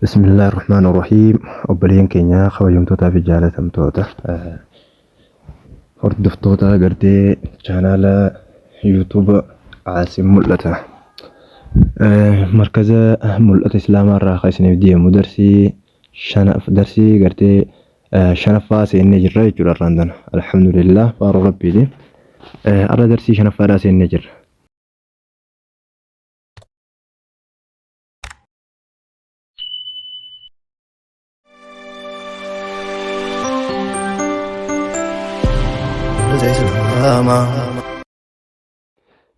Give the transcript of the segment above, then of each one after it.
بسم الله الرحمن الرحيم. obboleen keenya kabajamtootaa fi jaalatamtoota hordoftoota gartee chaanaala yuutuuba Aasim Mul'ata markaza mul'ata islaamaa irraa kan isiniif deemu darsii gartee shanaffaa seennee jirra jechuudha. Irraan tana alhamdulillah faaruu rabbiiti. Arra darsii shanaffaadhaa seennee jirra.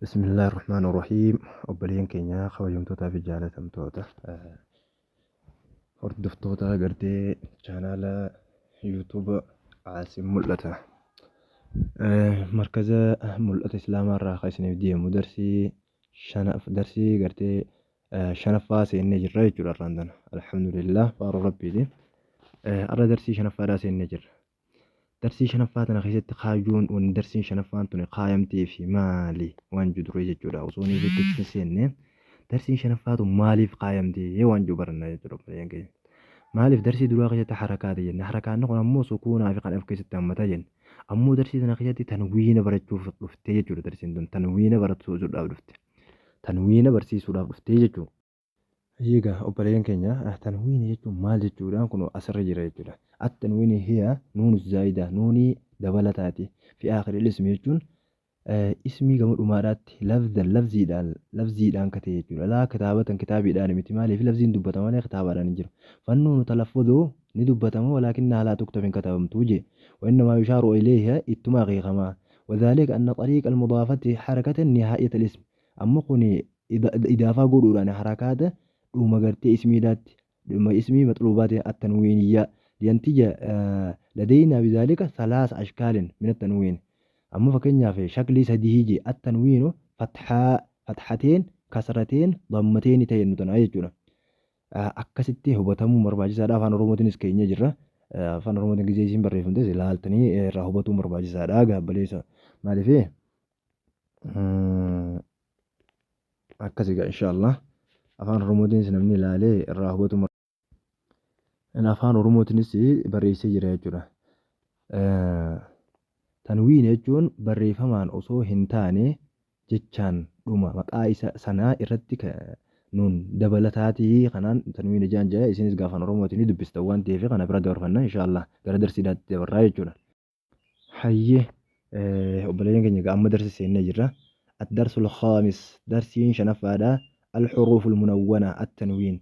بسم الله الرحمن الرحيم. obboleen keenya kabajamtootaa fi jaalatamtoota hordoftoota gartee chaanaala yuutuuba Aasim Mul'ata markaza mul'ata islaamaa irraa kan isiniif deemu darsii gartee shanaffaa seennee jirra jechuudha. Irraan tana alhamdulillah faaruu rabbiiti. Arra darsii shanaffaadhaa seennee jirra. darsii shanaffaa tana keessatti kaayyoon wanni darsiin shanaffaan tuni kaayamtee fi maali waan jedhu jechuudha. Osoo inni itti seenne darsiin shanaffaa tun maaliif kaayamtee waan jedhu baranna jechuudha. Maaliif darsii duraa keessatti harakaati jenne, harakaanni kun ammoo sukuunaa fi kan of keessatti hammata jenne. Ammoo darsii tana keessatti tanwiina barachuuf dhuftee jechuudha. Darsiin tun tanwiina barsiisuudhaaf dhufte. Tanwiina barsiisuudhaaf dhuftee jechuudha. Egaa obboleen keenya tanwiina jechuun maal jechuudha? Kun asirra jira jechuudha. At-tanwiini hiya nuunu zaayida, nuunii dabalataati. Fi aakhiril ismi jechuun ismii gama dhumaadhaatti lafziidhaan kate jechuudha. Laa kitaabatan kitaabiidhaan miti. Maaliif lafziin dubbatama malee kitaabaadhaan hin jiru. Fannuun talaffuzuu ni dubbatama walaakinna laa tuktaba hin katabamtu je. وإنما يشار إليها اتما غيغما وذلك أن طريق المضافة حركة نهاية الاسم أما قني إضافة قولوا حركات وما قرت اسمي ذات اسمي مطلوبات التنوينية لينتج لدينا بذلك 3 أشكال من التنوين. أما فكنا في شكل سديهجي التنوين فتحتين كسرتين ضمتين تين تنايجنا أكستي هو بتمو مرباجي سادا فان روموتين سكينيا جرا فان روموتين جيسين بريفون تزي لالتني راهبتو مرباجي سادا قبليسا مالي فيه أكسيقا إن شاء الله أفان روموتين سنمني لالي راهبتو أنا أفان روموتين سي بريسي جرا جرا tanwiin jechuun barreeffamaan osoo hin taane jechaan dhuma maqaa isa sanaa irratti nuun dabalataatii kanaan tanwiin jaan jaa isinis gaafan oromootiin dubbistan waan ta'eef kana bira dabarfanna inshaallah gara darsiidhaatti dabarraa jechuudha. Hayyee obboleeyyan keenya amma darsi seennee jirra. الدرس الخامس درسين شنفادا الحروف المنونة التنوين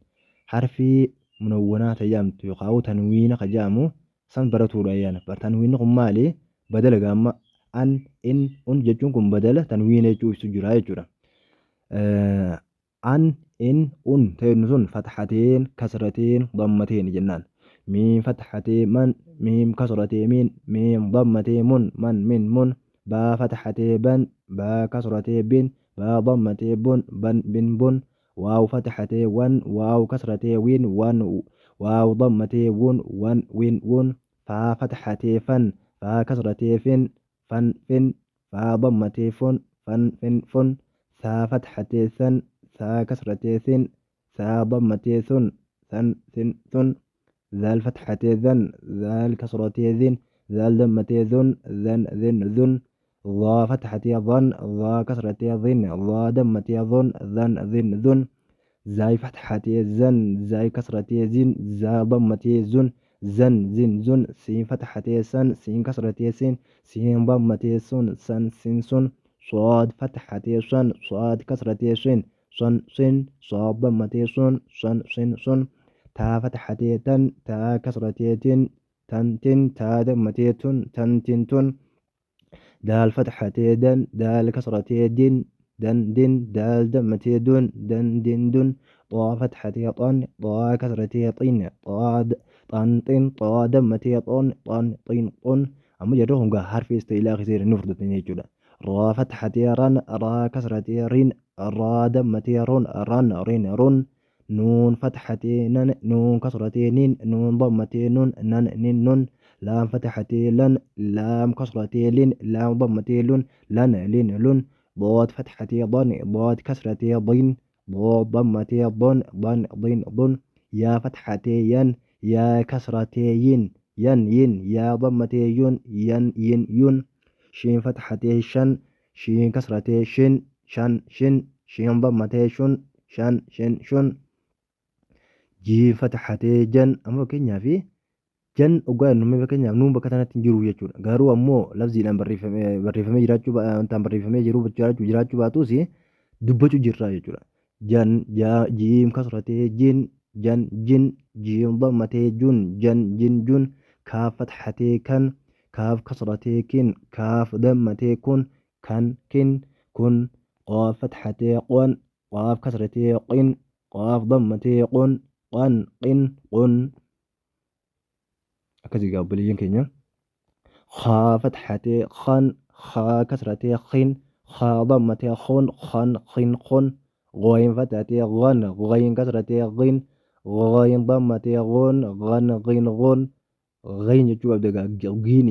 حرفي منونة تجامت يقاو تنوين قجامو سن براتو رأيانا برتنوين قمالي بدل قام ان جتون كن بدل تنوين يجو سجرا يجرا ان تنزون فتحتين كسرتين ضمتين جنان ميم فتحتين من ميم كسرتين ميم ضمتين من با فتحتين بن با كسرتين بن با ضمتين بن واو فتحتين ون واو كسرتين وين واو ضمتين ون فا فتحتين فن فا كسرتين فن فا ضمتين فن ثا فتحتين ثا كسرتين ثا ضمتين ثن ذا الفتحتين ذا الكسرتين ذا الضمتين ذن ضا فتحتين ضا كسرتين ضا ضمتين ذن زاي فتحتين زاي كسرتين زا ضمتين زن سين فتحتين سين كسرتين سين ضمتين سن صاد فتحتين صاد كسرتين صاد ضمتين سن تا فتحتين تا كسرتين تن تا ضمتين تن دال فتحتين دال كسرتين دن دال ضمتين دن طا فتحتين طا كسرتين طا ضمتين طن أما جرهم قا حرف استيلاء غير نفرد تنيجولا را فتحتين را كسرتين را ضمتين رن نون فتحتين نون كسرتين نون ضمتين نن لام فتحتين لام كسرتين لام ضمتين لن ضاد فتحتين ضاد كسرتين ضاد ضمتين ضن يا فتحة ين يا كسرة ين ين ين يا ضمة يون ين ين يون شين فتحة شن شين كسرة شن شن شن شين ضمة شن شن شن شن jiin fatahatee jan amma fakkeenyaaf jan dhugaa nuumee fakkeenyaaf nuun bakka sanatti hin jiru jechuudha. Garuu ammoo labsiidhaan barreeffamee jiraachuu wantaan barreeffamee jiraachuu baatus dubbachuu jirra jechuudha. Jan jiin kasratee jin jan jin jiin dhammatee jun jan jin jun kaaf fatahatee kan kaaf kasratee kin kaaf dhammatee kun kan kin kun qaaf fatahatee qon qaaf kasratee qin qaaf dhammatee qon qan qin qun akkasii gaa obboleeyyan keenya خا فتحة خن خا كسرة خن خا ضمة خن خن خن خن غين فتحة غن غين كسرة غن غين ضمة غن غن غين غن غين يجوا بدك غين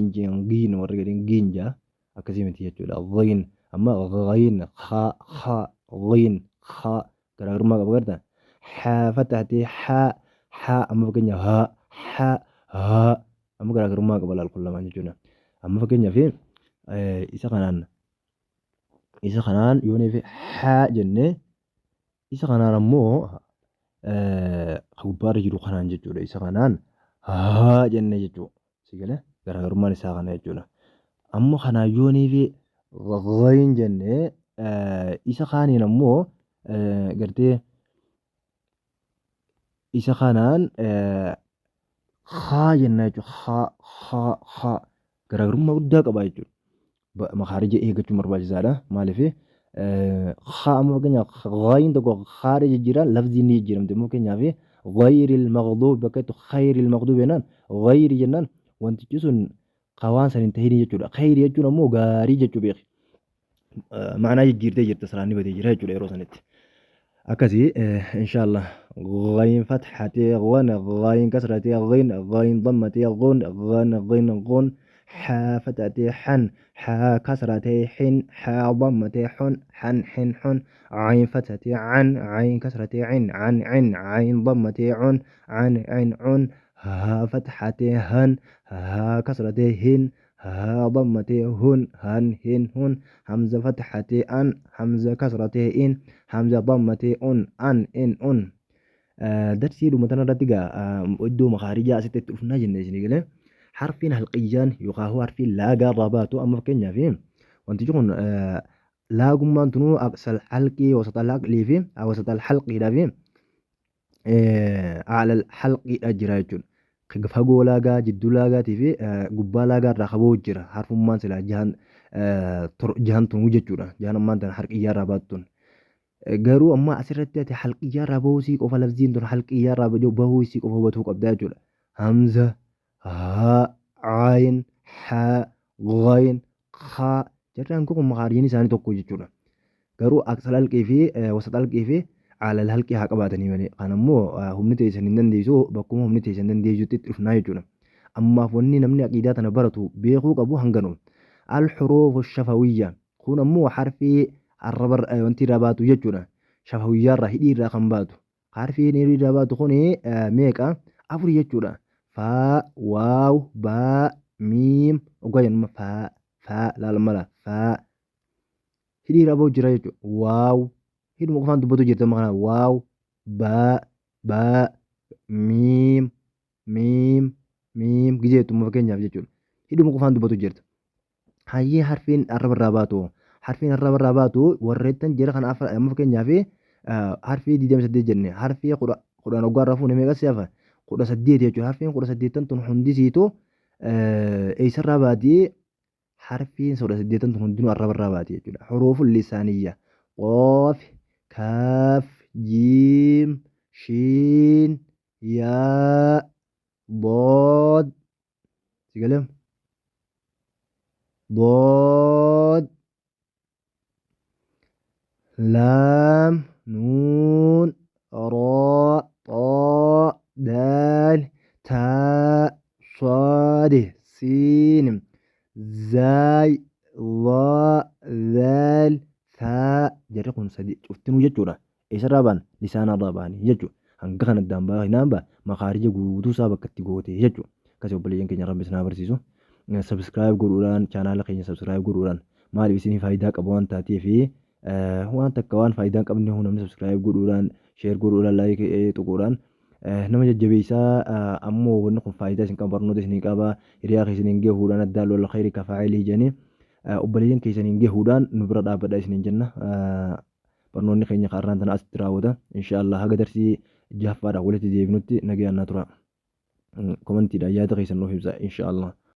غين ورجلين غين جا أكسي متي يجوا غين أما غين خا خا غين خا كرر ما بقدر حا فتحة حا حا أما بقولنا ها حا ها أما كرر ما قبل الكل ما يجونا amma fakkeenyaaf isa kanaan yoon haa jennee isa kanaan ammoo gubbaarra jiru kanaan jechuudha. Isa kanaan haa jennee jechuudha. Sigale garaagarummaan isaa kana jechuudha. Amma kanaan yoon ghayin jennee isa kaaniin ammoo gartee isa kanaan haa jennaa jechuudha. Haa garaagarummaa guddaa qaba jechuudha. Makaarija eeggachuun barbaachisaadha. Maaliif haa amma fakkeenyaaf ghayin tokko haadha jijjiiraan lafziin ni jijjiiramte. Immoo fakkeenyaaf ghayril maghduub bakka itti khayril maghduub jennaan ghayri jennaan wantichi sun waan san hin tahin jechuudha. Khayri jechuun ammoo gaarii jechuu beeki. Ma'anaa jijjiirtee jirta salaanni batee jira jechuudha yeroo sanitti. أكذي إن شاء الله غين فتحتي غن غين كسرتي غين غين ضمتي غن غن غين غن حا فتحتي حن حا كسرتي حن حا ضمتي حن حن حن حن عين فتحتي عن عين كسرتي عن عن عن عين ضمتي عن عن عن عن ها فتحتي هن ها كسرتي هن ها ضمتي هن هن هن هن همزة فتحتي أن همزة كسرتي إن همزة ضمتي أن إن أن درسي لما تنردقا ودو مخارجة ستة أفنا جنة جنة حرفين هالقيان يقاهو حرفين لا قرباتو أما فكين فيهم وانت جون لا قمان تنو أقصى الحلقي وسط الحلقي فيهم أو وسط الحلقي لا فيهم على الحلقي أجراجون fagoo laagaa jidduu laagaatii fi gubbaa laagaa irraa qabuu jira harfummaan silaa jahan tunuu jechuudha jahan ammaan tana harqiyyaa irraa baattuun garuu amma asirratti ati halqiyyaa irraa bahuu sii qofa lafziin tun halqiyyaa irraa bahuu sii qofa hubatuu qabdaa jechuudha hamza haa caayin haa ghayin haa jarraan kun maqaariin isaanii tokko jechuudha garuu aqsal halqii fi wasat halqii fi على الهلكي هقباتني مالي أنا مو هم نتيجة سنين ديسو بكم هم نتيجة سنين ديسو تتفنا يجونا أما فني نمني عقيداتنا برتو بيخو أبو هنجنون الحروف الشفوية كون مو حرفي الربر وانتي راباتو يجونا شفوية راهي رقم باتو حرفي نيري راباتو خوني ميكا أفري يجونا فا واو با ميم وقاين فا لا لما فا هدي رابو جرا يجو واو hiduma qofaan dubbatu jirta maqaan waaw baa miim gijeetuma fakkeenyaaf jechuudha hiduma qofaan dubbatu jirta hayyee harfiin arraba irraa baatu warreettan jira kan amma fakkeenyaaf harfii 28 jenne harfii 10 waggaa irraa fuune meeqa siyafa 18 jechuudha harfiin 18 tun hundisiitu eessarraa baati harfiin 18 tun hundinuu arraba irraa baati jechuudha xuruufun lisaaniyya qoof كاف جيم شين ياء ضاد تقلم ضاد لام نون راء طاء دال تاء صاد سين زاي ظاء ذال ثاء jarri kun sadi cuftinuu jechuudha. Eessarraa baan lisaanarraa baanii jechuudha. hanga kana addaan baa hinaan baa makaarija guutuu isaa bakka itti goote jechuudha. Akkasii obboleeyyan keenya rabbi isin haa barsiisu. Subscribe godhuudhaan chaanaala keenya subscribe godhuudhaan maaliif isinii faayidaa qaba waan taateef waan takka waan faayidaa hin qabne namni subscribe godhuudhaan share godhuudhaan like tuquudhaan nama jajjabeessaa ammoo wanni kun faayidaa isin qabu barnoota isinii qaba hiriyaa keessaniin gahuudhaan addaa lola khayri kafaa'ilii jedhanii obboleeyyan keessaniin gahuudhaan nu bira dhaabbadhaa isiniin jenna. Barnoonni keenya kaarraan tana asitti raawwata. Inshaallah haga darsii jahaffaadhaan walitti deebinutti nagayaan naa tura. Komantiidhaan yaada keessan nuuf ibsaa inshaallah.